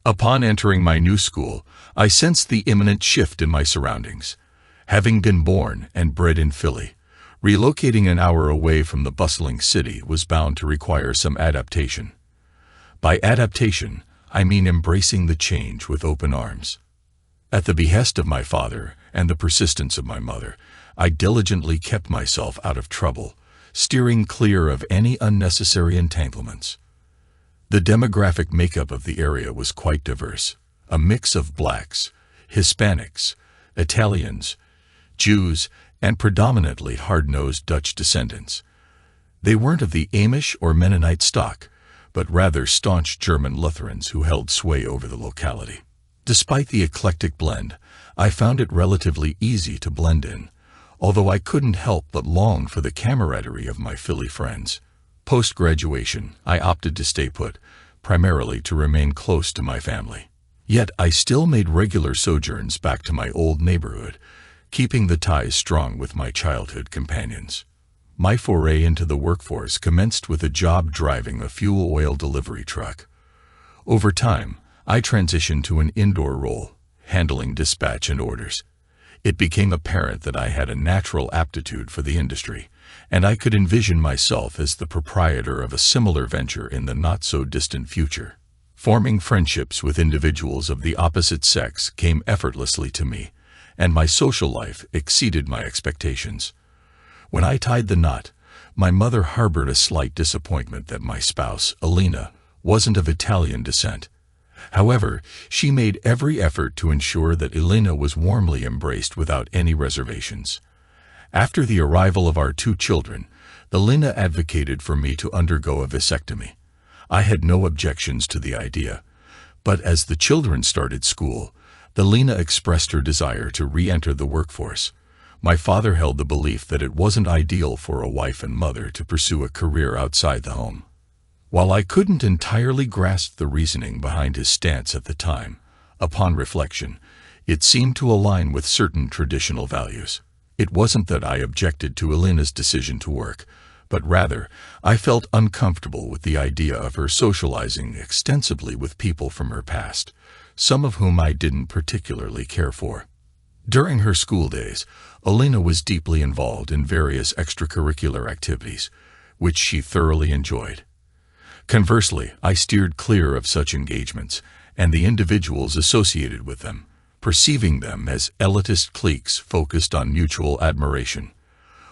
Upon entering my new school, I sensed the imminent shift in my surroundings. Having been born and bred in Philly, relocating an hour away from the bustling city was bound to require some adaptation. By adaptation, I mean embracing the change with open arms. At the behest of my father and the persistence of my mother, I diligently kept myself out of trouble, steering clear of any unnecessary entanglements. The demographic makeup of the area was quite diverse, a mix of blacks, Hispanics, Italians, Jews, and predominantly hard-nosed Dutch descendants. They weren't of the Amish or Mennonite stock, but rather staunch German Lutherans who held sway over the locality. Despite the eclectic blend, I found it relatively easy to blend in, although I couldn't help but long for the camaraderie of my Philly friends. Post-graduation, I opted to stay put, primarily to remain close to my family. Yet I still made regular sojourns back to my old neighborhood, keeping the ties strong with my childhood companions. My foray into the workforce commenced with a job driving a fuel oil delivery truck. Over time, I transitioned to an indoor role, handling dispatch and orders. It became apparent that I had a natural aptitude for the industry, and I could envision myself as the proprietor of a similar venture in the not-so-distant future. Forming friendships with individuals of the opposite sex came effortlessly to me, and my social life exceeded my expectations. When I tied the knot, my mother harbored a slight disappointment that my spouse, Alina, wasn't of Italian descent. However, she made every effort to ensure that Alina was warmly embraced without any reservations. After the arrival of our 2 children, Alina advocated for me to undergo a vasectomy. I had no objections to the idea, but as the children started school, Alina expressed her desire to re-enter the workforce. My father held the belief that it wasn't ideal for a wife and mother to pursue a career outside the home. While I couldn't entirely grasp the reasoning behind his stance at the time, upon reflection, it seemed to align with certain traditional values. It wasn't that I objected to Alina's decision to work, but rather, I felt uncomfortable with the idea of her socializing extensively with people from her past, some of whom I didn't particularly care for. During her school days, Alina was deeply involved in various extracurricular activities, which she thoroughly enjoyed. Conversely, I steered clear of such engagements and the individuals associated with them, perceiving them as elitist cliques focused on mutual admiration.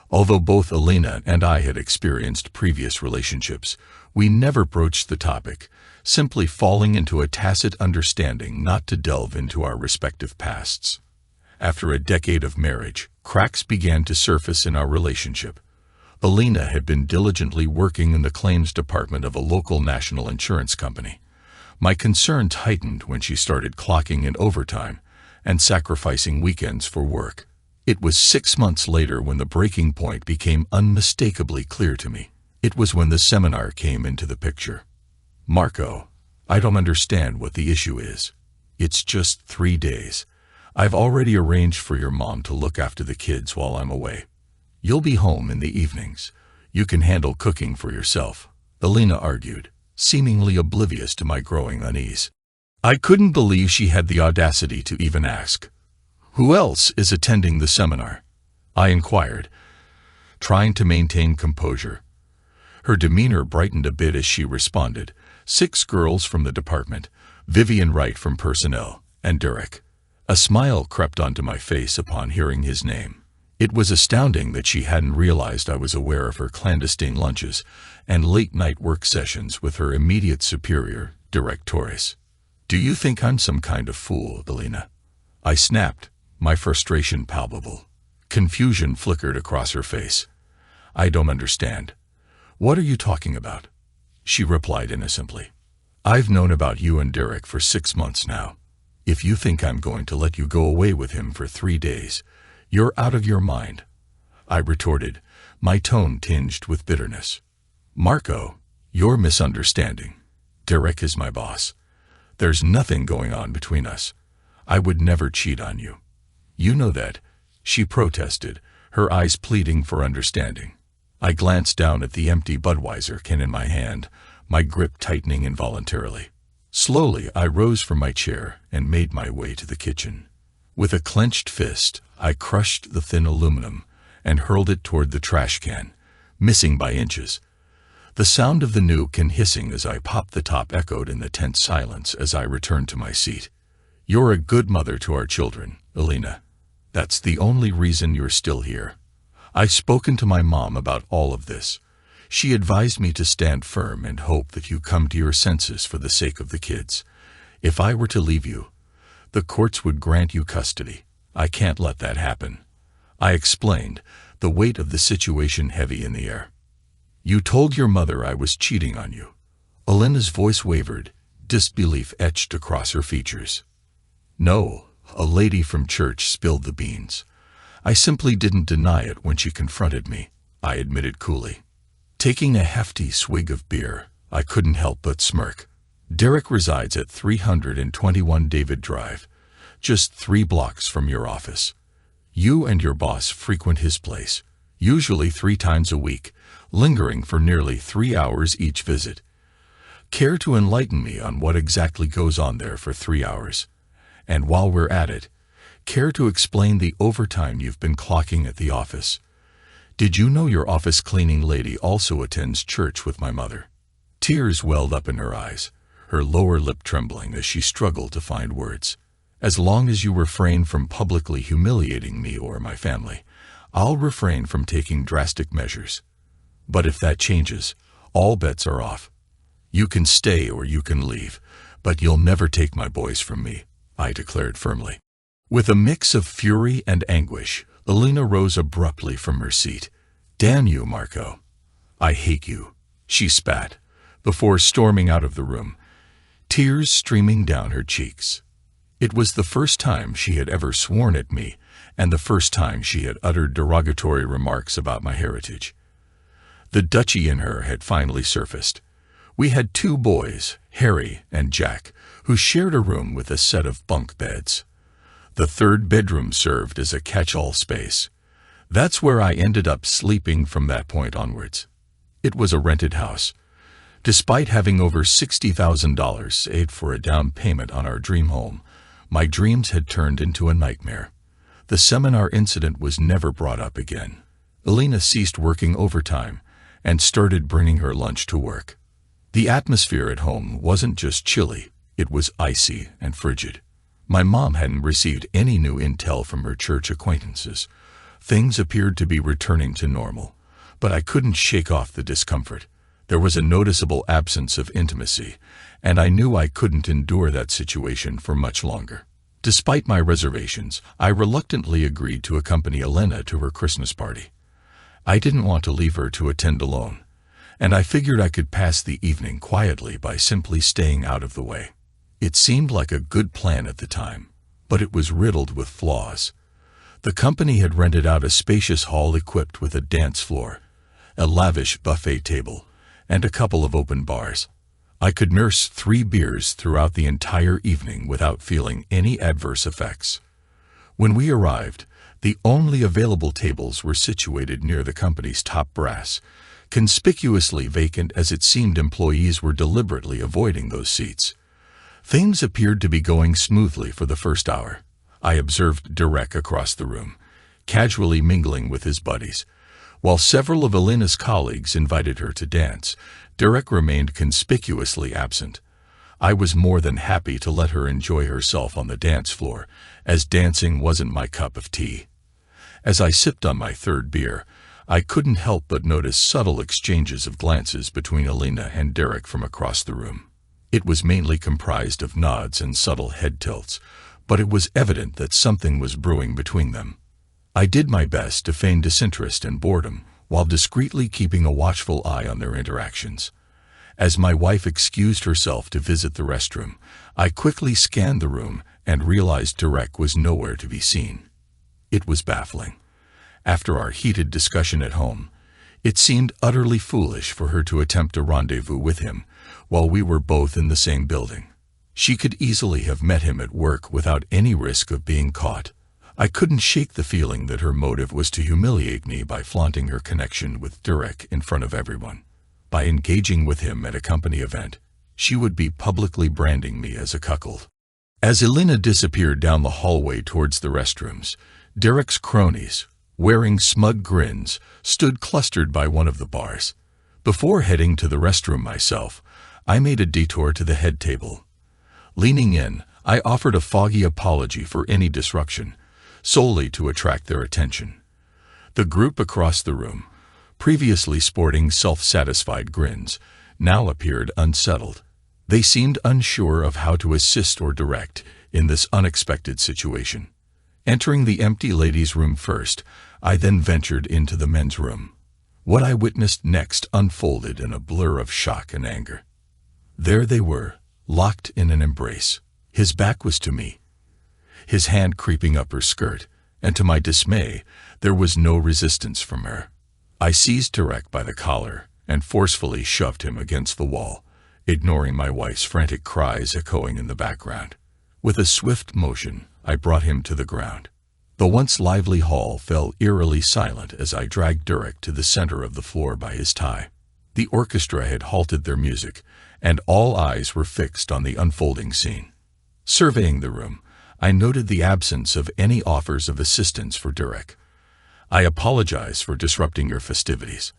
Although both Alina and I had experienced previous relationships, we never broached the topic, simply falling into a tacit understanding not to delve into our respective pasts. After a decade of marriage, cracks began to surface in our relationship. Alina had been diligently working in the claims department of a local national insurance company. My concerns heightened when she started clocking in overtime and sacrificing weekends for work. It was 6 months later when the breaking point became unmistakably clear to me. It was when the seminar came into the picture. "Marco, I don't understand what the issue is. It's just 3 days. I've already arranged for your mom to look after the kids while I'm away. You'll be home in the evenings. You can handle cooking for yourself," Alina argued, seemingly oblivious to my growing unease. I couldn't believe she had the audacity to even ask. "Who else is attending the seminar?" I inquired, trying to maintain composure. Her demeanor brightened a bit as she responded, 6 girls from the department, Vivian Wright from personnel, and Derek. A smile crept onto my face upon hearing his name. It was astounding that she hadn't realized I was aware of her clandestine lunches and late-night work sessions with her immediate superior, Directores. "Do you think I'm some kind of fool, Alina?" I snapped, my frustration palpable. Confusion flickered across her face. "I don't understand. What are you talking about?" She replied innocently. "I've known about you and Derek for 6 months now. If you think I'm going to let you go away with him for 3 days, you're out of your mind," I retorted, my tone tinged with bitterness. "Marco, you're misunderstanding. Derek is my boss. There's nothing going on between us. I would never cheat on you. You know that," she protested, her eyes pleading for understanding. I glanced down at the empty Budweiser can in my hand, my grip tightening involuntarily. Slowly, I rose from my chair and made my way to the kitchen. With a clenched fist, I crushed the thin aluminum and hurled it toward the trash can, missing by inches. The sound of the nuke and hissing as I popped the top echoed in the tense silence as I returned to my seat. "You're a good mother to our children, Elena. That's the only reason you're still here. I've spoken to my mom about all of this. She advised me to stand firm and hope that you come to your senses for the sake of the kids. If I were to leave you, the courts would grant you custody. I can't let that happen," I explained, the weight of the situation heavy in the air. "You told your mother I was cheating on you." Elena's voice wavered, disbelief etched across her features. "No, a lady from church spilled the beans. I simply didn't deny it when she confronted me," I admitted coolly. Taking a hefty swig of beer, I couldn't help but smirk. "Derek resides at 321 David Drive, just 3 blocks from your office. You and your boss frequent his place, usually 3 times a week, lingering for nearly 3 hours each visit. Care to enlighten me on what exactly goes on there for 3 hours? And while we're at it, care to explain the overtime you've been clocking at the office? Did you know your office cleaning lady also attends church with my mother?" Tears welled up in her eyes, her lower lip trembling as she struggled to find words. "As long as you refrain from publicly humiliating me or my family, I'll refrain from taking drastic measures. But if that changes, all bets are off. You can stay or you can leave, but you'll never take my boys from me," I declared firmly. With a mix of fury and anguish, Elena rose abruptly from her seat. "Damn you, Marco. I hate you," she spat, before storming out of the room, tears streaming down her cheeks. It was the first time she had ever sworn at me, and the first time she had uttered derogatory remarks about my heritage. The Dutchie in her had finally surfaced. We had 2 boys, Harry and Jack, who shared a room with a set of bunk beds. The 3rd bedroom served as a catch-all space. That's where I ended up sleeping from that point onwards. It was a rented house. Despite having over $60,000 saved for a down payment on our dream home, my dreams had turned into a nightmare. The seminar incident was never brought up again. Elena ceased working overtime and started bringing her lunch to work. The atmosphere at home wasn't just chilly, it was icy and frigid. My mom hadn't received any new intel from her church acquaintances. Things appeared to be returning to normal, but I couldn't shake off the discomfort. There was a noticeable absence of intimacy, and I knew I couldn't endure that situation for much longer. Despite my reservations, I reluctantly agreed to accompany Elena to her Christmas party. I didn't want to leave her to attend alone, and I figured I could pass the evening quietly by simply staying out of the way. It seemed like a good plan at the time, but it was riddled with flaws. The company had rented out a spacious hall equipped with a dance floor, a lavish buffet table, and a couple of open bars. I could nurse 3 beers throughout the entire evening without feeling any adverse effects. When we arrived, the only available tables were situated near the company's top brass, conspicuously vacant as it seemed employees were deliberately avoiding those seats. Things appeared to be going smoothly for the first hour. I observed Derek across the room, casually mingling with his buddies. While several of Elena's colleagues invited her to dance, Derek remained conspicuously absent. I was more than happy to let her enjoy herself on the dance floor, as dancing wasn't my cup of tea. As I sipped on my 3rd beer, I couldn't help but notice subtle exchanges of glances between Elena and Derek from across the room. It was mainly comprised of nods and subtle head tilts, but it was evident that something was brewing between them. I did my best to feign disinterest and boredom, while discreetly keeping a watchful eye on their interactions. As my wife excused herself to visit the restroom, I quickly scanned the room and realized Derek was nowhere to be seen. It was baffling. After our heated discussion at home, it seemed utterly foolish for her to attempt a rendezvous with him while we were both in the same building. She could easily have met him at work without any risk of being caught. I couldn't shake the feeling that her motive was to humiliate me by flaunting her connection with Derek in front of everyone. By engaging with him at a company event, she would be publicly branding me as a cuckold. As Elena disappeared down the hallway towards the restrooms, Derek's cronies, wearing smug grins, stood clustered by one of the bars. Before heading to the restroom myself, I made a detour to the head table. Leaning in, I offered a foggy apology for any disruption, solely to attract their attention. The group across the room, previously sporting self-satisfied grins, now appeared unsettled. They seemed unsure of how to assist or direct in this unexpected situation. Entering the empty ladies' room first, I then ventured into the men's room. What I witnessed next unfolded in a blur of shock and anger. There they were, locked in an embrace. His back was to me, his hand creeping up her skirt, and to my dismay, there was no resistance from her. I seized Derek by the collar and forcefully shoved him against the wall, ignoring my wife's frantic cries echoing in the background. With a swift motion, I brought him to the ground. The once lively hall fell eerily silent as I dragged Derek to the center of the floor by his tie. The orchestra had halted their music, and all eyes were fixed on the unfolding scene. Surveying the room, I noted the absence of any offers of assistance for Derek. I apologize for disrupting your festivities.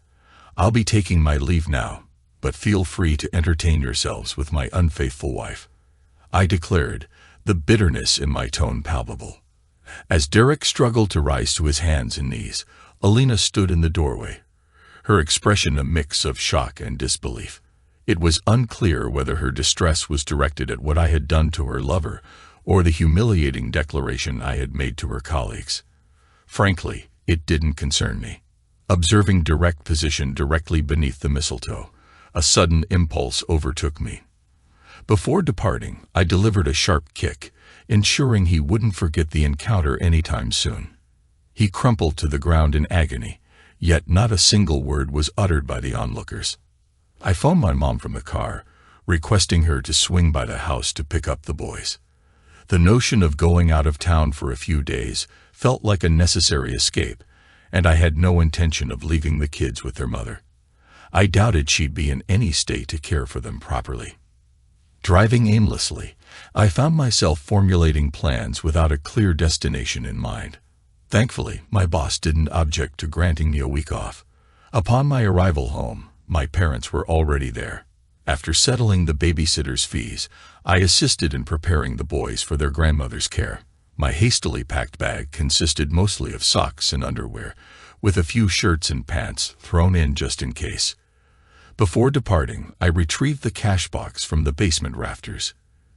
I'll be taking my leave now, but feel free to entertain yourselves with my unfaithful wife, I declared, the bitterness in my tone palpable. As Derek struggled to rise to his hands and knees, Alina stood in the doorway, her expression a mix of shock and disbelief. It was unclear whether her distress was directed at what I had done to her lover or the humiliating declaration I had made to her colleagues. Frankly, it didn't concern me. Observing Derek positioned directly beneath the mistletoe, a sudden impulse overtook me. Before departing, I delivered a sharp kick, ensuring he wouldn't forget the encounter anytime soon. He crumpled to the ground in agony, yet not a single word was uttered by the onlookers. I phoned my mom from the car, requesting her to swing by the house to pick up the boys. The notion of going out of town for a few days felt like a necessary escape, and I had no intention of leaving the kids with their mother. I doubted she'd be in any state to care for them properly. Driving aimlessly, I found myself formulating plans without a clear destination in mind. Thankfully, my boss didn't object to granting me a week off. Upon my arrival home, my parents were already there. After settling the babysitter's fees, I assisted in preparing the boys for their grandmother's care. My hastily packed bag consisted mostly of socks and underwear, with a few shirts and pants thrown in just in case. Before departing, I retrieved the cash box from the basement rafters.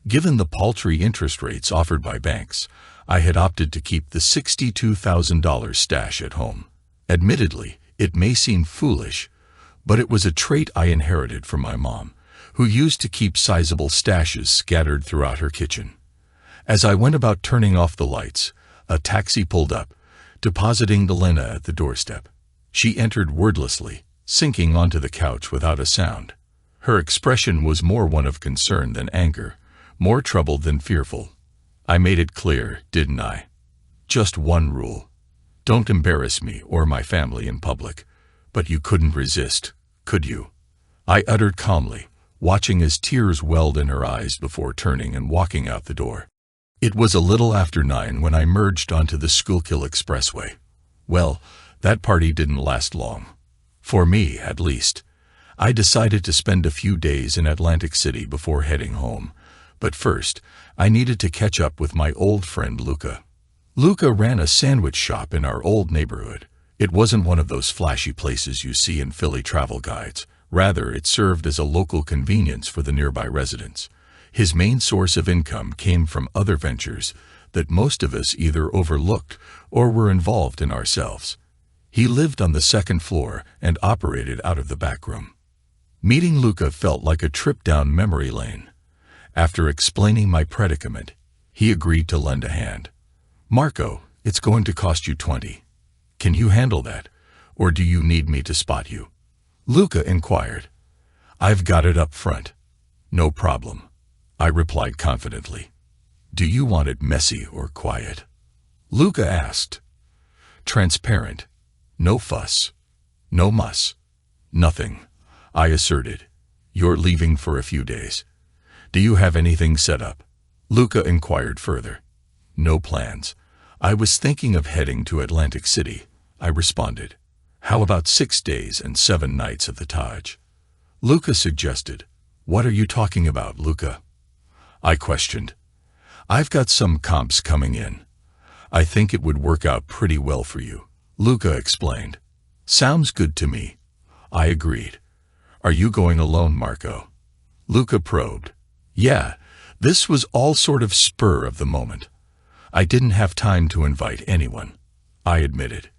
Given the paltry interest rates offered by banks, I had opted to keep the $62,000 stash at home. Admittedly, it may seem foolish, but it was a trait I inherited from my mom, who used to keep sizable stashes scattered throughout her kitchen. As I went about turning off the lights, a taxi pulled up, depositing Elena at the doorstep. She entered wordlessly, sinking onto the couch without a sound. Her expression was more one of concern than anger, more troubled than fearful. I made it clear, didn't I? Just one rule. Don't embarrass me or my family in public. But you couldn't resist, could you? I uttered calmly, watching as tears welled in her eyes before turning and walking out the door. It was a little after 9 when I merged onto the Schuylkill Expressway. Well, that party didn't last long. For me, at least. I decided to spend a few days in Atlantic City before heading home. But first, I needed to catch up with my old friend Luca. Luca ran a sandwich shop in our old neighborhood. It wasn't one of those flashy places you see in Philly travel guides. Rather, it served as a local convenience for the nearby residents. His main source of income came from other ventures that most of us either overlooked or were involved in ourselves. He lived on the second floor and operated out of the back room. Meeting Luca felt like a trip down memory lane. After explaining my predicament, he agreed to lend a hand. "Marco, it's going to cost you 20. Can you handle that, or do you need me to spot you?" Luca inquired. "I've got it up front." "No problem," I replied confidently. "Do you want it messy or quiet?" Luca asked. "Transparent. No fuss. No muss. Nothing," I asserted. "You're leaving for a few days. Do you have anything set up? Luca inquired further. No plans. I was thinking of heading to Atlantic City, I responded. How about 6 days and 7 nights at the Taj? Luca suggested. What are you talking about, Luca? I questioned. I've got some comps coming in. I think it would work out pretty well for you, Luca explained. Sounds good to me. I agreed. Are you going alone, Marco? Luca probed. Yeah, this was all sort of spur of the moment. I didn't have time to invite anyone, I admitted.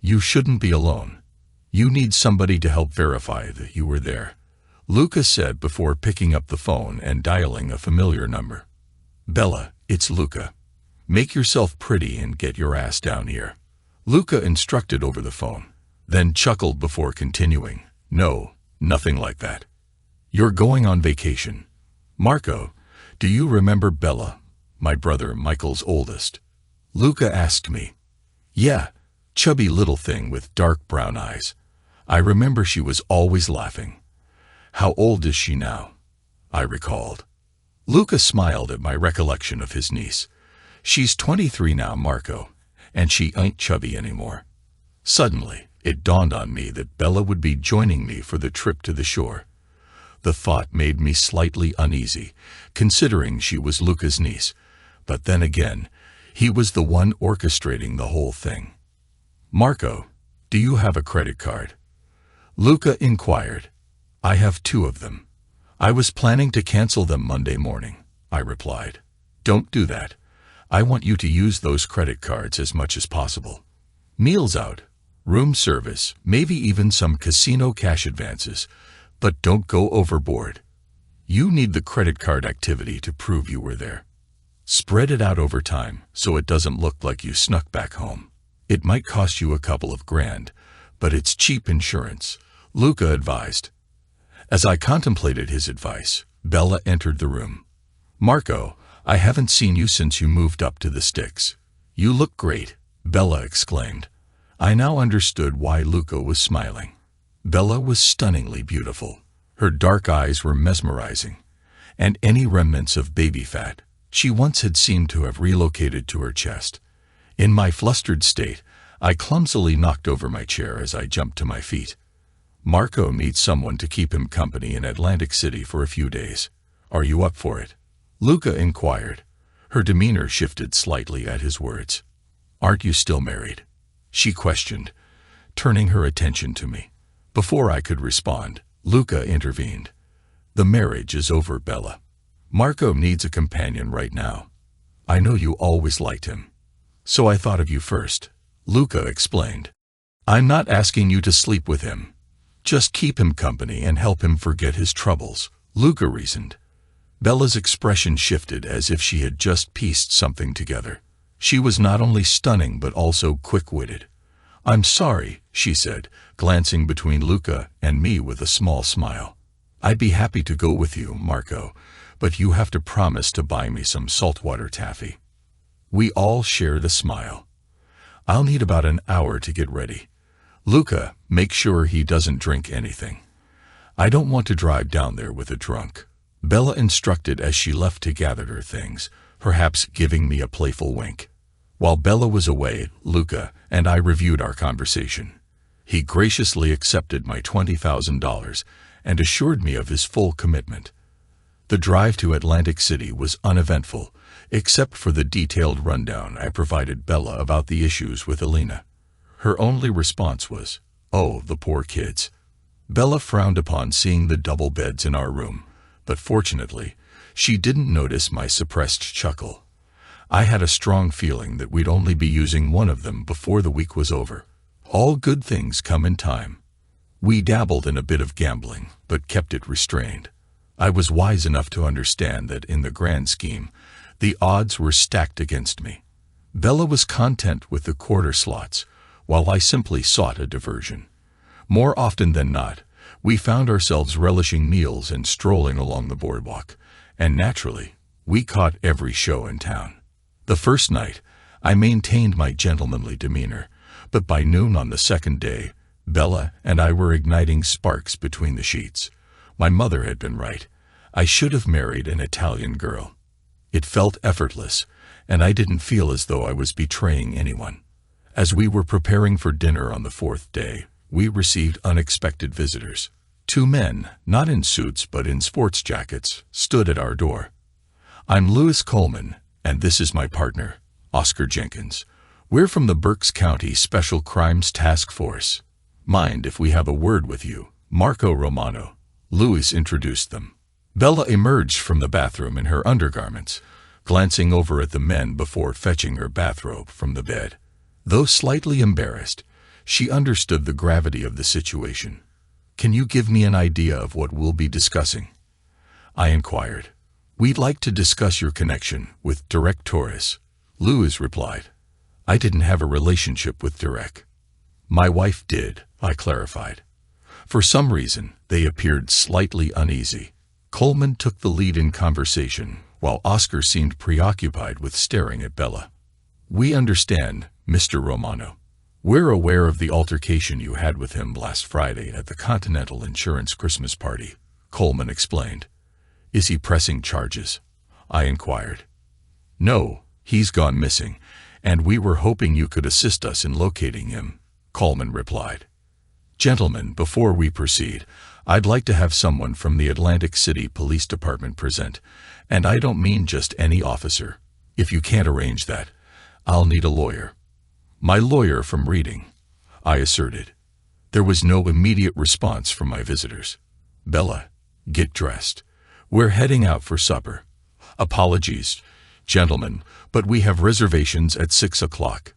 You shouldn't be alone. You need somebody to help verify that you were there, Luca said before picking up the phone and dialing a familiar number. Bella, it's Luca. Make yourself pretty and get your ass down here, Luca instructed over the phone, then chuckled before continuing. No, nothing like that. You're going on vacation. Marco, do you remember Bella, my brother Michael's oldest? Luca asked me. Yeah, chubby little thing with dark brown eyes. I remember she was always laughing. How old is she now? I recalled. Luca smiled at my recollection of his niece. She's 23 now, Marco, and she ain't chubby anymore. Suddenly, it dawned on me that Bella would be joining me for the trip to the shore. The thought made me slightly uneasy, considering she was Luca's niece, but then again, he was the one orchestrating the whole thing. Marco, do you have a credit card? Luca inquired. I have 2 of them. I was planning to cancel them Monday morning, I replied. Don't do that. I want you to use those credit cards as much as possible. Meals out, room service, maybe even some casino cash advances, but don't go overboard. You need the credit card activity to prove you were there. Spread it out over time so it doesn't look like you snuck back home. It might cost you a couple of grand, but it's cheap insurance, Luca advised. As I contemplated his advice, Bella entered the room. Marco, I haven't seen you since you moved up to the sticks. You look great, Bella exclaimed. I now understood why Luca was smiling. Bella was stunningly beautiful. Her dark eyes were mesmerizing, and any remnants of baby fat she once had seemed to have relocated to her chest. In my flustered state, I clumsily knocked over my chair as I jumped to my feet. Marco needs someone to keep him company in Atlantic City for a few days. Are you up for it? Luca inquired. Her demeanor shifted slightly at his words. Aren't you still married? She questioned, turning her attention to me. Before I could respond, Luca intervened. The marriage is over, Bella. Marco needs a companion right now. I know you always liked him. So I thought of you first, Luca explained. I'm not asking you to sleep with him. Just keep him company and help him forget his troubles, Luca reasoned. Bella's expression shifted as if she had just pieced something together. She was not only stunning but also quick-witted. I'm sorry, she said, glancing between Luca and me with a small smile. I'd be happy to go with you, Marco, but you have to promise to buy me some saltwater taffy. We all shared a smile. I'll need about an hour to get ready. Luca, make sure he doesn't drink anything. I don't want to drive down there with a drunk, Bella instructed as she left to gather her things, perhaps giving me a playful wink. While Bella was away, Luca and I reviewed our conversation. He graciously accepted my $20,000 and assured me of his full commitment. The drive to Atlantic City was uneventful, except for the detailed rundown I provided Bella about the issues with Elena. Her only response was, "Oh, the poor kids." Bella frowned upon seeing the double beds in our room, but fortunately, she didn't notice my suppressed chuckle. I had a strong feeling that we'd only be using one of them before the week was over. All good things come in time. We dabbled in a bit of gambling, but kept it restrained. I was wise enough to understand that in the grand scheme, the odds were stacked against me. Bella was content with the quarter slots, while I simply sought a diversion. More often than not, we found ourselves relishing meals and strolling along the boardwalk, and naturally, we caught every show in town. The first night, I maintained my gentlemanly demeanor, but by noon on the second day, Bella and I were igniting sparks between the sheets. My mother had been right. I should have married an Italian girl. It felt effortless, and I didn't feel as though I was betraying anyone. As we were preparing for dinner on the fourth day, we received unexpected visitors. Two men, not in suits but in sports jackets, stood at our door. "I'm Louis Coleman, and this is my partner, Oscar Jenkins. We're from the Berks County Special Crimes Task Force. Mind if we have a word with you, Marco Romano." Louis introduced them. Bella emerged from the bathroom in her undergarments, glancing over at the men before fetching her bathrobe from the bed. Though slightly embarrassed, she understood the gravity of the situation. "Can you give me an idea of what we'll be discussing?" I inquired. "We'd like to discuss your connection with Derek Torres," Louis replied. "I didn't have a relationship with Derek." "My wife did," I clarified. For some reason, they appeared slightly uneasy. Coleman took the lead in conversation, while Oscar seemed preoccupied with staring at Bella. "We understand, Mr. Romano. We're aware of the altercation you had with him last Friday at the Continental Insurance Christmas party," Coleman explained. "Is he pressing charges?" I inquired. "No, he's gone missing, and we were hoping you could assist us in locating him," Coleman replied. "Gentlemen, before we proceed, I'd like to have someone from the Atlantic City Police Department present, and I don't mean just any officer. If you can't arrange that, I'll need a lawyer." "My lawyer from Reading," I asserted. There was no immediate response from my visitors. "Bella, get dressed. We're heading out for supper." "Apologies, gentlemen, but we have reservations at 6 o'clock.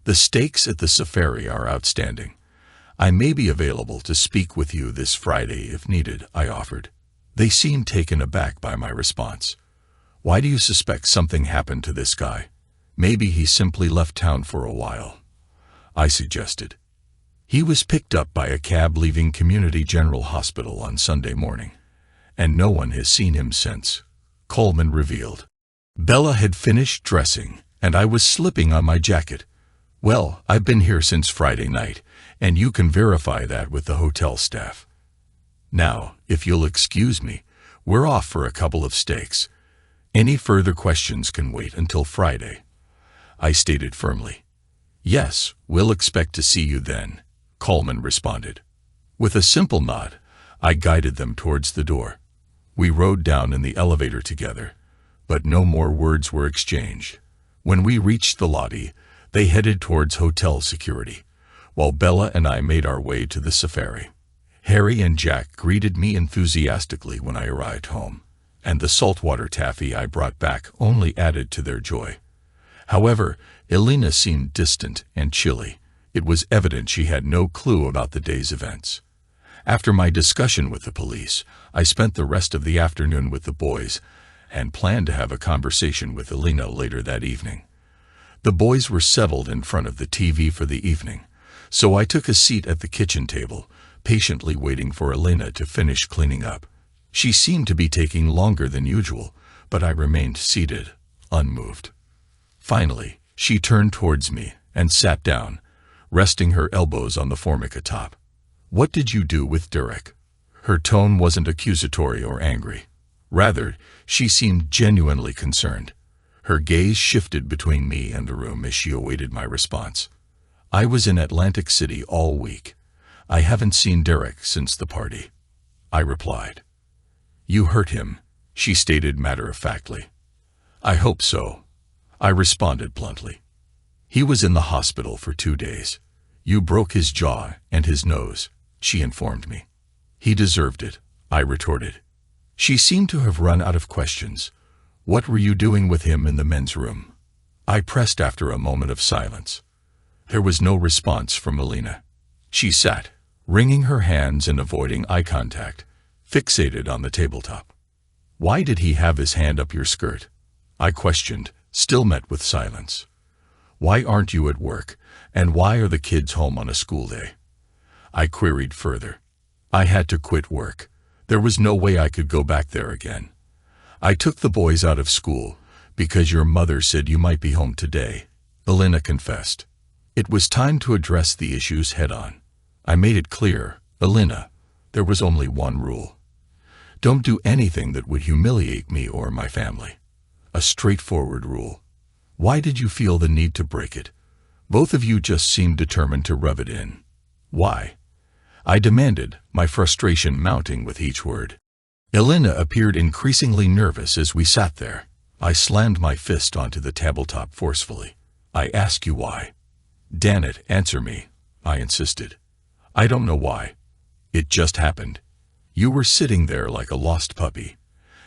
The steaks at the safari are outstanding. I may be available to speak with you this Friday if needed," I offered. They seemed taken aback by my response. "Why do you suspect something happened to this guy? Maybe he simply left town for a while," I suggested. "He was picked up by a cab leaving Community General Hospital on Sunday morning, and no one has seen him since," Coleman revealed. Bella had finished dressing, and I was slipping on my jacket. "Well, I've been here since Friday night, and you can verify that with the hotel staff. Now, if you'll excuse me, we're off for a couple of steaks. Any further questions can wait until Friday," I stated firmly. "Yes, we'll expect to see you then," Coleman responded. With a simple nod, I guided them towards the door. We rode down in the elevator together, but no more words were exchanged. When we reached the lobby, they headed towards hotel security, while Bella and I made our way to the safari. Harry and Jack greeted me enthusiastically when I arrived home, and the saltwater taffy I brought back only added to their joy. However, Elena seemed distant and chilly. It was evident she had no clue about the day's events. After my discussion with the police, I spent the rest of the afternoon with the boys and planned to have a conversation with Elena later that evening. The boys were settled in front of the TV for the evening, so I took a seat at the kitchen table, patiently waiting for Elena to finish cleaning up. She seemed to be taking longer than usual, but I remained seated, unmoved. Finally, she turned towards me and sat down, resting her elbows on the formica top. "What did you do with Derek?" Her tone wasn't accusatory or angry. Rather, she seemed genuinely concerned. Her gaze shifted between me and the room as she awaited my response. "I was in Atlantic City all week. I haven't seen Derek since the party," I replied. "You hurt him," she stated matter-of-factly. "I hope so," I responded bluntly. "He was in the hospital for 2 days. You broke his jaw and his nose," she informed me. "He deserved it," I retorted. She seemed to have run out of questions. "What were you doing with him in the men's room?" I pressed after a moment of silence. There was no response from Elena. She sat, wringing her hands and avoiding eye contact, fixated on the tabletop. "Why did he have his hand up your skirt?" I questioned, still met with silence. "Why aren't you at work, and why are the kids home on a school day?" I queried further. "I had to quit work. There was no way I could go back there again. I took the boys out of school because your mother said you might be home today," Elena confessed. It was time to address the issues head-on. I made it clear, "Elena, there was only one rule. Don't do anything that would humiliate me or my family. A straightforward rule. Why did you feel the need to break it? Both of you just seemed determined to rub it in. Why? I demanded, my frustration mounting with each word. Elena appeared increasingly nervous as we sat there. I slammed my fist onto the tabletop forcefully. I ask you why. "Damn it, answer me," I insisted. "I don't know why. It just happened. You were sitting there like a lost puppy,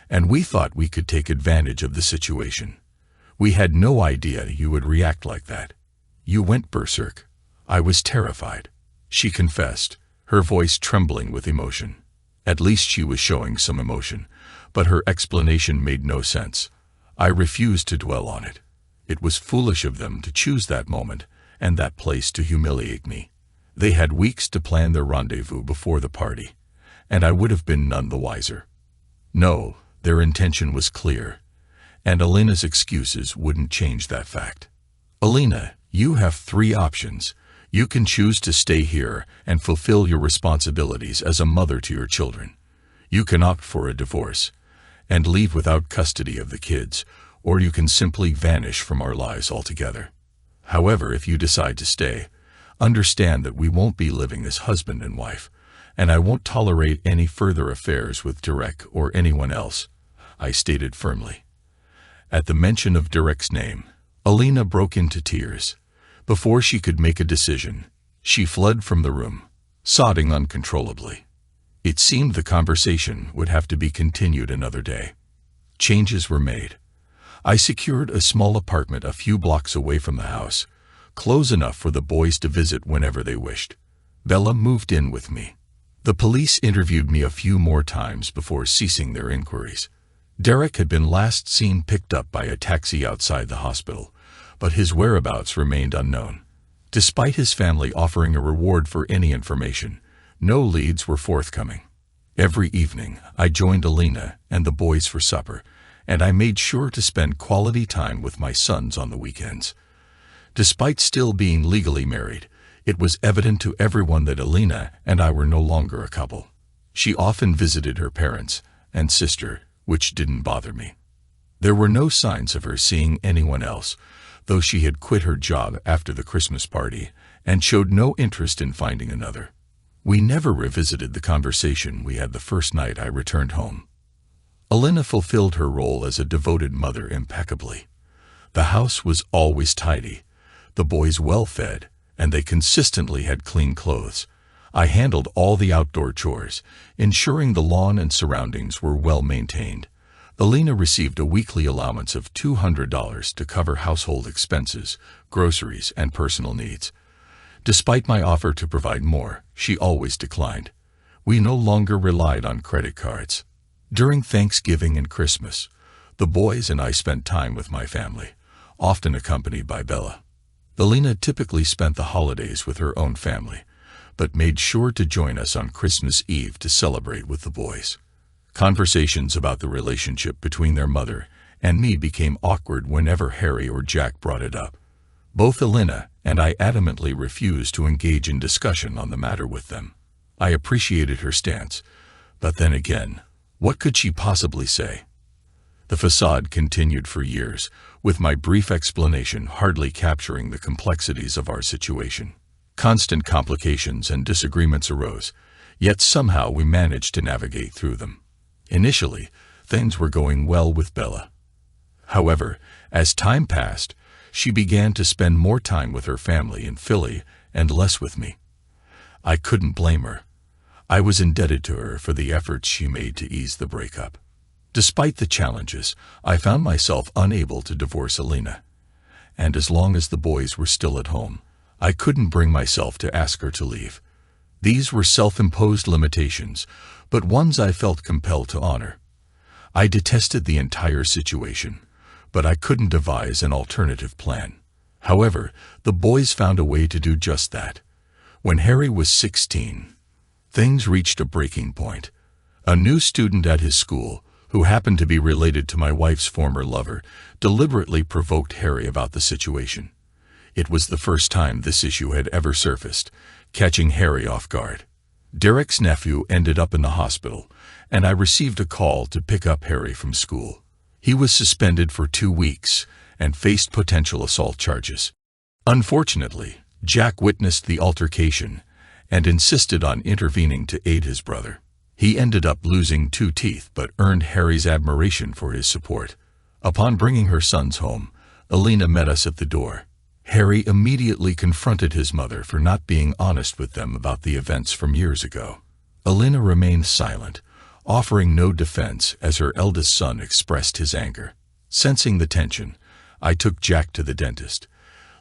and we thought we could take advantage of the situation. We had no idea you would react like that. You went berserk. I was terrified," she confessed, her voice trembling with emotion. At least she was showing some emotion, but her explanation made no sense. I refused to dwell on it. It was foolish of them to choose that moment and that place to humiliate me. They had weeks to plan their rendezvous before the party, and I would have been none the wiser. No, their intention was clear, and Elena's excuses wouldn't change that fact. "Elena, you have 3 options. You can choose to stay here and fulfill your responsibilities as a mother to your children. You can opt for a divorce and leave without custody of the kids, or you can simply vanish from our lives altogether. However, if you decide to stay, understand that we won't be living as husband and wife, and I won't tolerate any further affairs with Derek or anyone else," I stated firmly. At the mention of Derek's name, Elena broke into tears. Before she could make a decision, she fled from the room, sobbing uncontrollably. It seemed the conversation would have to be continued another day. Changes were made. I secured a small apartment a few blocks away from the house, close enough for the boys to visit whenever they wished. Bella moved in with me. The police interviewed me a few more times before ceasing their inquiries. Derek had been last seen picked up by a taxi outside the hospital, but his whereabouts remained unknown. Despite his family offering a reward for any information, no leads were forthcoming. Every evening, I joined Elena and the boys for supper, and I made sure to spend quality time with my sons on the weekends. Despite still being legally married, it was evident to everyone that Elena and I were no longer a couple. She often visited her parents and sister, which didn't bother me. There were no signs of her seeing anyone else, though she had quit her job after the Christmas party and showed no interest in finding another. We never revisited the conversation we had the first night I returned home. Elena fulfilled her role as a devoted mother impeccably. The house was always tidy, the boys well-fed, and they consistently had clean clothes. I handled all the outdoor chores, ensuring the lawn and surroundings were well-maintained. Elena received a weekly allowance of $200 to cover household expenses, groceries, and personal needs. Despite my offer to provide more, she always declined. We no longer relied on credit cards. During Thanksgiving and Christmas, the boys and I spent time with my family, often accompanied by Bella. Elena typically spent the holidays with her own family, but made sure to join us on Christmas Eve to celebrate with the boys. Conversations about the relationship between their mother and me became awkward whenever Harry or Jack brought it up. Both Elena and I adamantly refused to engage in discussion on the matter with them. I appreciated her stance, but then again, what could she possibly say? The facade continued for years, with my brief explanation hardly capturing the complexities of our situation. Constant complications and disagreements arose, yet somehow we managed to navigate through them. Initially, things were going well with Bella. However, as time passed, she began to spend more time with her family in Philly and less with me. I couldn't blame her. I was indebted to her for the efforts she made to ease the breakup. Despite the challenges, I found myself unable to divorce Elena, and as long as the boys were still at home, I couldn't bring myself to ask her to leave. These were self-imposed limitations, but ones I felt compelled to honor. I detested the entire situation, but I couldn't devise an alternative plan. However, the boys found a way to do just that. When Harry was 16, things reached a breaking point. A new student at his school, who happened to be related to my wife's former lover, deliberately provoked Harry about the situation. It was the first time this issue had ever surfaced, catching Harry off guard. Derek's nephew ended up in the hospital, and I received a call to pick up Harry from school. He was suspended for 2 weeks and faced potential assault charges. Unfortunately, Jack witnessed the altercation and insisted on intervening to aid his brother. He ended up losing 2 teeth but earned Harry's admiration for his support. Upon bringing her sons home, Alina met us at the door. Harry immediately confronted his mother for not being honest with them about the events from years ago. Alina remained silent, offering no defense as her eldest son expressed his anger. Sensing the tension, I took Jack to the dentist,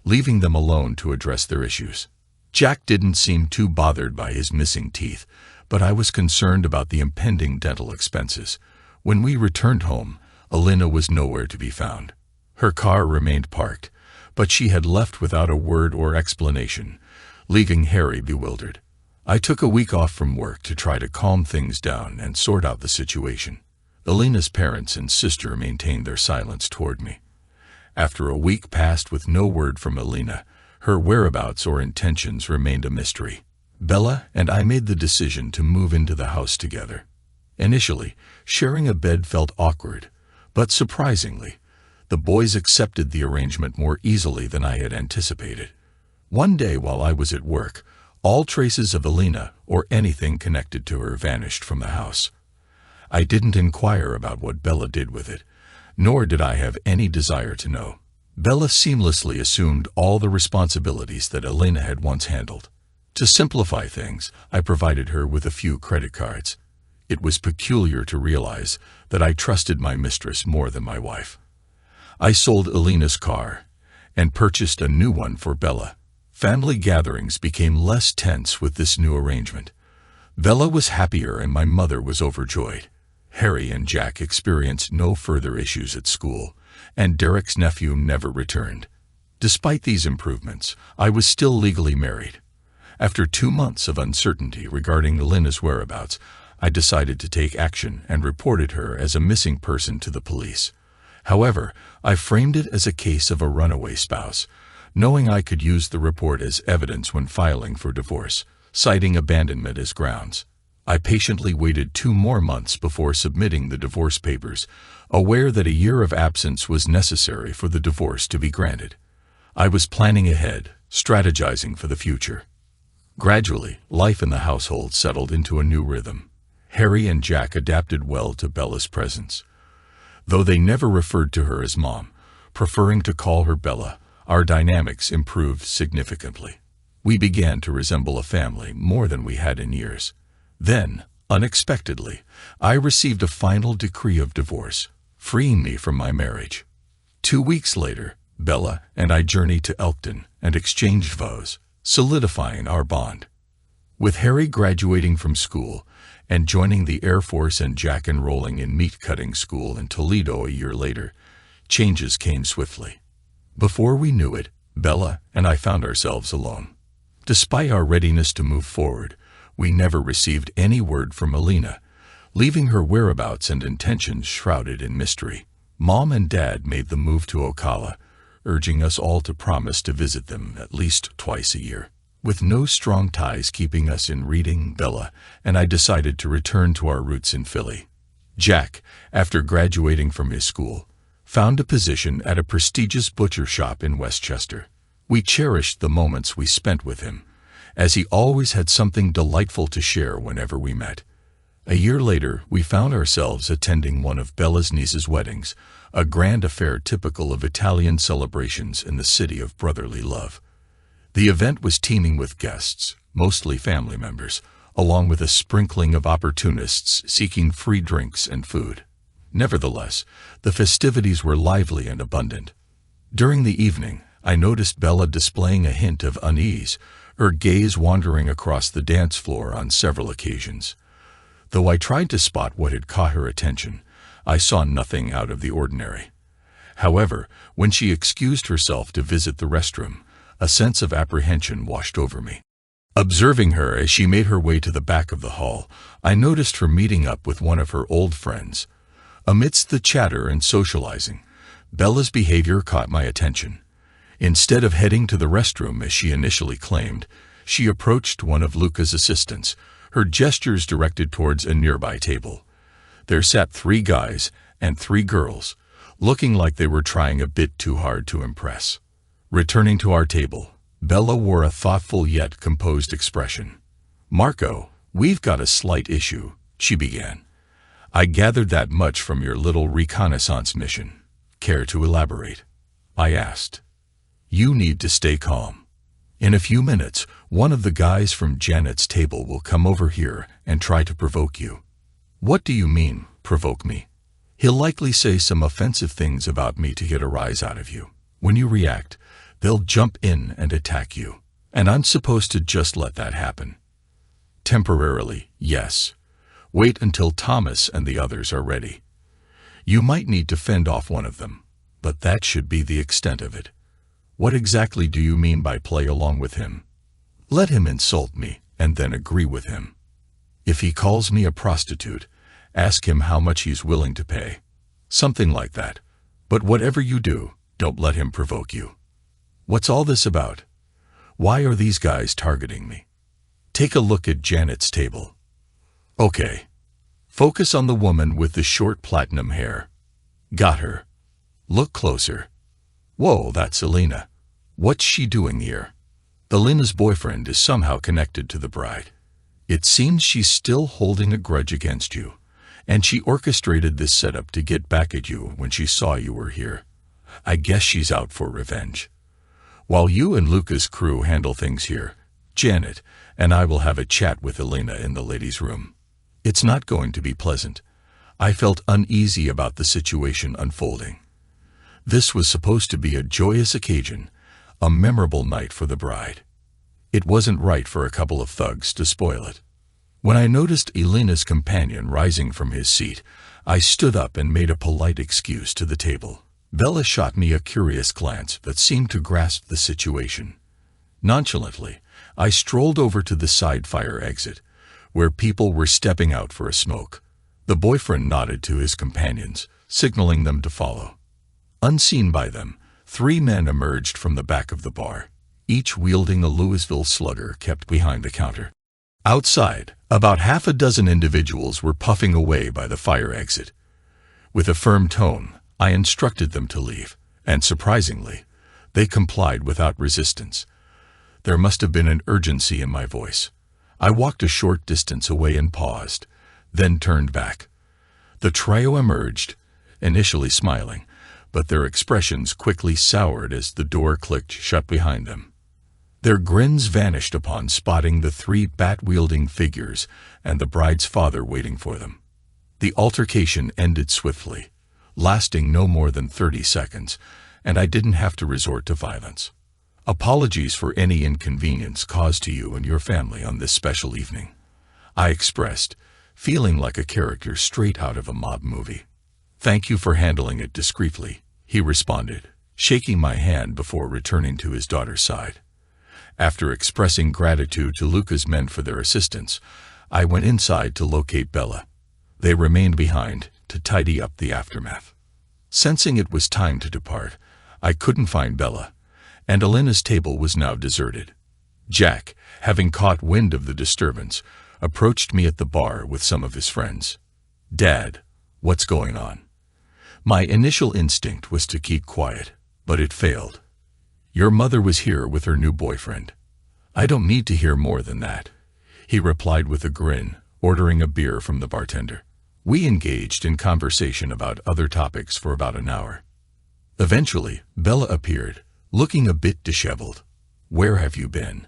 leaving them alone to address their issues. Jack didn't seem too bothered by his missing teeth, but I was concerned about the impending dental expenses. When we returned home, Alina was nowhere to be found. Her car remained parked, but she had left without a word or explanation, leaving Harry bewildered. I took a week off from work to try to calm things down and sort out the situation. Alina's parents and sister maintained their silence toward me. After a week passed with no word from Alina, her whereabouts or intentions remained a mystery. Bella and I made the decision to move into the house together. Initially, sharing a bed felt awkward, but surprisingly, the boys accepted the arrangement more easily than I had anticipated. One day while I was at work, all traces of Alina or anything connected to her vanished from the house. I didn't inquire about what Bella did with it, nor did I have any desire to know. Bella seamlessly assumed all the responsibilities that Alina had once handled. To simplify things, I provided her with a few credit cards. It was peculiar to realize that I trusted my mistress more than my wife. I sold Alina's car and purchased a new one for Bella. Family gatherings became less tense with this new arrangement. Bella was happier and my mother was overjoyed. Harry and Jack experienced no further issues at school, and Derek's nephew never returned. Despite these improvements, I was still legally married. After 2 months of uncertainty regarding Alina's whereabouts, I decided to take action and reported her as a missing person to the police. However, I framed it as a case of a runaway spouse, knowing I could use the report as evidence when filing for divorce, citing abandonment as grounds. I patiently waited 2 more months before submitting the divorce papers, aware that a year of absence was necessary for the divorce to be granted. I was planning ahead, strategizing for the future. Gradually, life in the household settled into a new rhythm. Harry and Jack adapted well to Bella's presence. Though they never referred to her as Mom, preferring to call her Bella, our dynamics improved significantly. We began to resemble a family more than we had in years. Then, unexpectedly, I received a final decree of divorce, freeing me from my marriage. 2 weeks later, Bella and I journeyed to Elkton and exchanged vows, solidifying our bond. With Harry graduating from school and joining the Air Force and Jack enrolling in meat-cutting school in Toledo a year later, changes came swiftly. Before we knew it, Bella and I found ourselves alone. Despite our readiness to move forward, we never received any word from Alina, leaving her whereabouts and intentions shrouded in mystery. Mom and Dad made the move to Ocala, urging us all to promise to visit them at least twice a year. With no strong ties keeping us in Reading, Bella and I decided to return to our roots in Philly. Jack, after graduating from his school, found a position at a prestigious butcher shop in Westchester. We cherished the moments we spent with him, as he always had something delightful to share whenever we met. A year later, we found ourselves attending one of Bella's niece's weddings, a grand affair typical of Italian celebrations in the city of brotherly love. The event was teeming with guests, mostly family members, along with a sprinkling of opportunists seeking free drinks and food. Nevertheless, the festivities were lively and abundant. During the evening, I noticed Bella displaying a hint of unease, her gaze wandering across the dance floor on several occasions. Though I tried to spot what had caught her attention, I saw nothing out of the ordinary. However, when she excused herself to visit the restroom, a sense of apprehension washed over me. Observing her as she made her way to the back of the hall, I noticed her meeting up with one of her old friends. Amidst the chatter and socializing, Bella's behavior caught my attention. Instead of heading to the restroom as she initially claimed, she approached one of Luca's assistants, her gestures directed towards a nearby table. There sat 3 guys and 3 girls, looking like they were trying a bit too hard to impress. Returning to our table, Bella wore a thoughtful yet composed expression. "Marco, we've got a slight issue," she began. "I gathered that much from your little reconnaissance mission. Care to elaborate?" I asked. "You need to stay calm. In a few minutes, one of the guys from Janet's table will come over here and try to provoke you." "What do you mean, provoke me?" "He'll likely say some offensive things about me to get a rise out of you. When you react, they'll jump in and attack you. And I'm supposed to just let that happen." "Temporarily, yes. Wait until Thomas and the others are ready. You might need to fend off one of them, but that should be the extent of it." "What exactly do you mean by play along with him?" "Let him insult me and then agree with him. If he calls me a prostitute, ask him how much he's willing to pay. Something like that. But whatever you do, don't let him provoke you." "What's all this about? Why are these guys targeting me?" "Take a look at Janet's table." "Okay. Focus on the woman with the short platinum hair." "Got her. Look closer. Whoa, that's Elena. What's she doing here?" "Elena's boyfriend is somehow connected to the bride. It seems she's still holding a grudge against you, and she orchestrated this setup to get back at you when she saw you were here. I guess she's out for revenge. While you and Luca's crew handle things here, Janet and I will have a chat with Elena in the ladies' room. It's not going to be pleasant." I felt uneasy about the situation unfolding. This was supposed to be a joyous occasion, a memorable night for the bride. It wasn't right for a couple of thugs to spoil it. When I noticed Elena's companion rising from his seat, I stood up and made a polite excuse to the table. Bella shot me a curious glance that seemed to grasp the situation. Nonchalantly, I strolled over to the side fire exit, where people were stepping out for a smoke. The boyfriend nodded to his companions, signaling them to follow. Unseen by them, 3 men emerged from the back of the bar, each wielding a Louisville Slugger kept behind the counter. Outside, about half a dozen individuals were puffing away by the fire exit. With a firm tone, I instructed them to leave, and surprisingly, they complied without resistance. There must have been an urgency in my voice. I walked a short distance away and paused, then turned back. The trio emerged, initially smiling, but their expressions quickly soured as the door clicked shut behind them. Their grins vanished upon spotting the 3 bat-wielding figures and the bride's father waiting for them. The altercation ended swiftly, lasting no more than 30 seconds, and I didn't have to resort to violence. "Apologies for any inconvenience caused to you and your family on this special evening," I expressed, feeling like a character straight out of a mob movie. "Thank you for handling it discreetly," he responded, shaking my hand before returning to his daughter's side. After expressing gratitude to Luca's men for their assistance, I went inside to locate Bella. They remained behind to tidy up the aftermath. Sensing it was time to depart, I couldn't find Bella, and Elena's table was now deserted. Jack, having caught wind of the disturbance, approached me at the bar with some of his friends. "Dad, what's going on?" My initial instinct was to keep quiet, but it failed. "Your mother was here with her new boyfriend." "I don't need to hear more than that," he replied with a grin, ordering a beer from the bartender. We engaged in conversation about other topics for about an hour. Eventually, Bella appeared, looking a bit disheveled. "Where have you been?"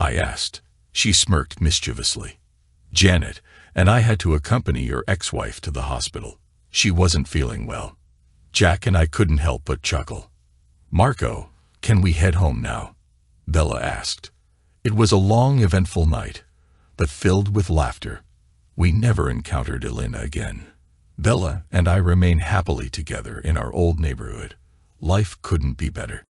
I asked. She smirked mischievously. "Janet and I had to accompany your ex-wife to the hospital. She wasn't feeling well." Jack and I couldn't help but chuckle. "Marco, can we head home now?" Bella asked. It was a long, eventful night, but filled with laughter. We never encountered Elena again. Bella and I remain happily together in our old neighborhood. Life couldn't be better.